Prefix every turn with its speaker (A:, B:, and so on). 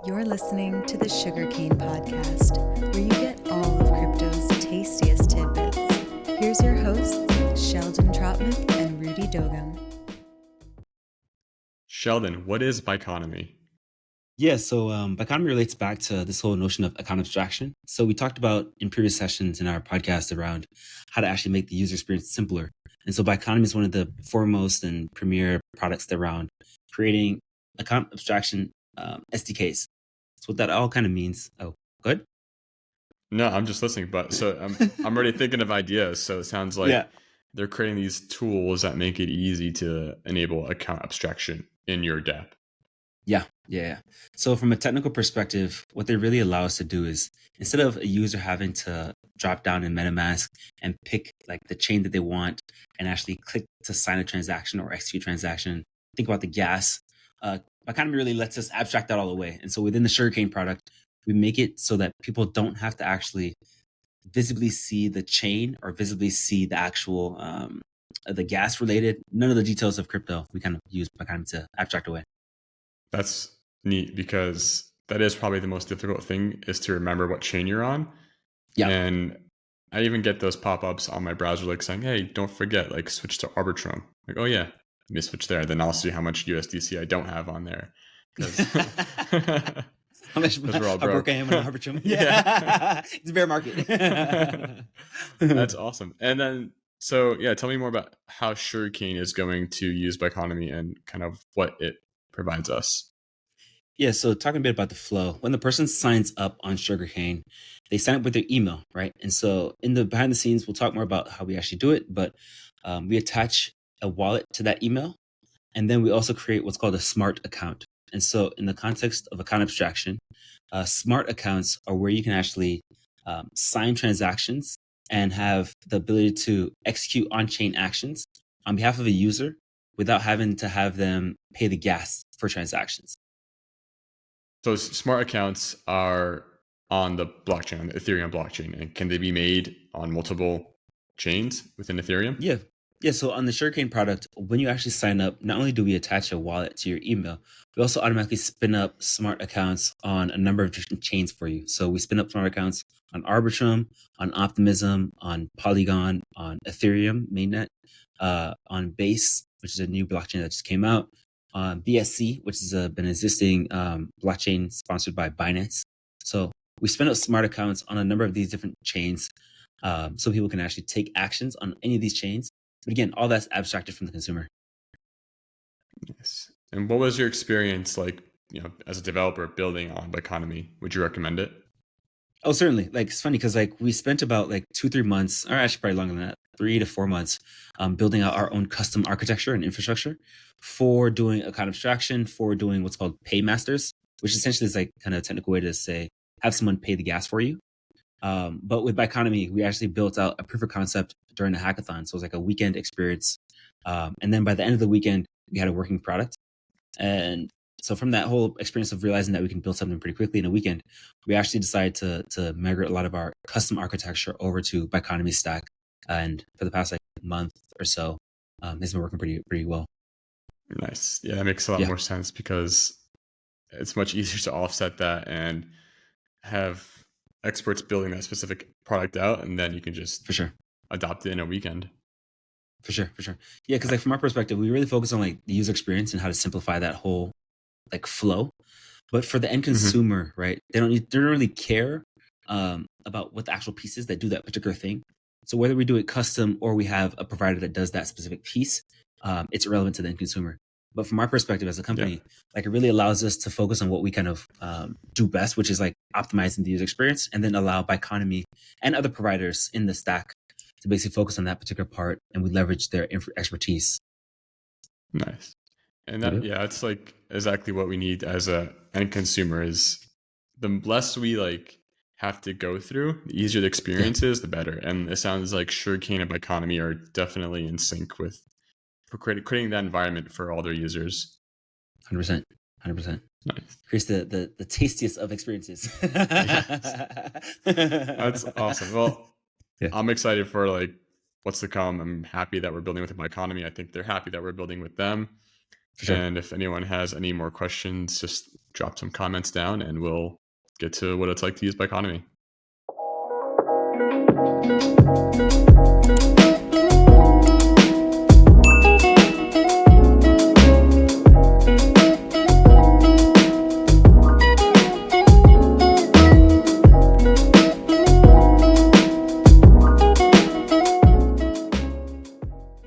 A: You're listening to the Sugarcane podcast, where you get all of crypto's tastiest tidbits. Here's your hosts, Sheldon Trotman and Rudy Dogum.
B: Sheldon, what is Biconomy?
C: Yeah, so Biconomy relates back to this whole notion of account abstraction. So we talked about in previous sessions in our podcast around how to actually make the user experience simpler. And so Biconomy is one of the foremost and premier products around creating account abstraction SDKs. So what that all kind of means. Oh, good.
B: No, I'm just listening, but so I'm already thinking of ideas. So it sounds like they're creating these tools that make it easy to enable account abstraction in your dApp.
C: Yeah. So from a technical perspective, what they really allow us to do is instead of a user having to drop down in MetaMask and pick like the chain that they want and actually click to sign a transaction or execute a transaction, think about the gas. Biconomy really lets us abstract that all away. And so within the Sugarcane product, we make it so that people don't have to actually visibly see the chain or visibly see the actual the gas related, none of the details of crypto. We kind of use Biconomy to abstract away.
B: That's neat because that is probably the most difficult thing is to remember what chain you're on.
C: Yeah.
B: And I even get those pop-ups on my browser like saying, hey, don't forget, like switch to Arbitrum. Like, oh yeah, let me switch there. Then I'll see how much USDC I don't have on there. Because we're all broke.
C: Broke I am on Arbitrum.
B: Yeah.
C: It's a bear market.
B: That's awesome. And then, so yeah, tell me more about how Sugarcane is going to use Biconomy and kind of what it provides us.
C: Yeah, so talking a bit about the flow. When the person signs up on Sugarcane, they sign up with their email, right? And so in the behind the scenes, we'll talk more about how we actually do it, but we attach a wallet to that email. And then we also create what's called a smart account. And so in the context of account abstraction, smart accounts are where you can actually sign transactions and have the ability to execute on-chain actions on behalf of a user without having to have them pay the gas for transactions.
B: So smart accounts are on the blockchain, on the Ethereum blockchain, and can they be made on multiple chains within Ethereum?
C: Yeah. So on the Sugarcane product, when you actually sign up, not only do we attach a wallet to your email, we also automatically spin up smart accounts on a number of different chains for you. So we spin up smart accounts on Arbitrum, on Optimism, on Polygon, on Ethereum mainnet, on Base, which is a new blockchain that just came out, on BSC, which has been an existing blockchain sponsored by Binance. So we spin up smart accounts on a number of these different chains so people can actually take actions on any of these chains. But again, all that's abstracted from the consumer.
B: Yes. And what was your experience like, as a developer building on Biconomy? Would you recommend it?
C: Oh, certainly. Like, it's funny because we spent about 2-3 months, or actually probably longer than that, 3 to 4 months, building out our own custom architecture and infrastructure for doing account abstraction, for doing what's called paymasters, which essentially is like kind of a technical way to say, have someone pay the gas for you. But with Biconomy, we actually built out a proof of concept during a hackathon. So it was like a weekend experience. And then by the end of the weekend, we had a working product. And so from that whole experience of realizing that we can build something pretty quickly in a weekend, we actually decided to migrate a lot of our custom architecture over to Biconomy stack. And for the past month or so, it's been working pretty well.
B: Nice. Yeah, that makes a lot more sense because it's much easier to offset that and have experts building that specific product out, and then you can just
C: for sure
B: adopt it in a weekend.
C: For sure. Yeah, because from our perspective, we really focus on the user experience and how to simplify that whole flow. But for the end consumer, right, they don't really care about what the actual piece is that do that particular thing. So whether we do it custom or we have a provider that does that specific piece, it's irrelevant to the end consumer. But from our perspective as a company, it really allows us to focus on what we kind of do best, which is optimizing the user experience, and then allow Biconomy and other providers in the stack to basically focus on that particular part, and we leverage their expertise.
B: Nice. And that, it's exactly what we need as a end consumer is the less we have to go through, the easier the experience is, the better. And it sounds like Sugarcane and Biconomy are definitely in sync with creating that environment for all their users.
C: 100%.
B: Nice.
C: Here's the tastiest of experiences.
B: That's awesome. Well, I'm excited for what's to come. I'm happy that we're building with Biconomy. I think they're happy that we're building with them.
C: For sure.
B: And if anyone has any more questions, just drop some comments down and we'll get to what it's like to use Biconomy.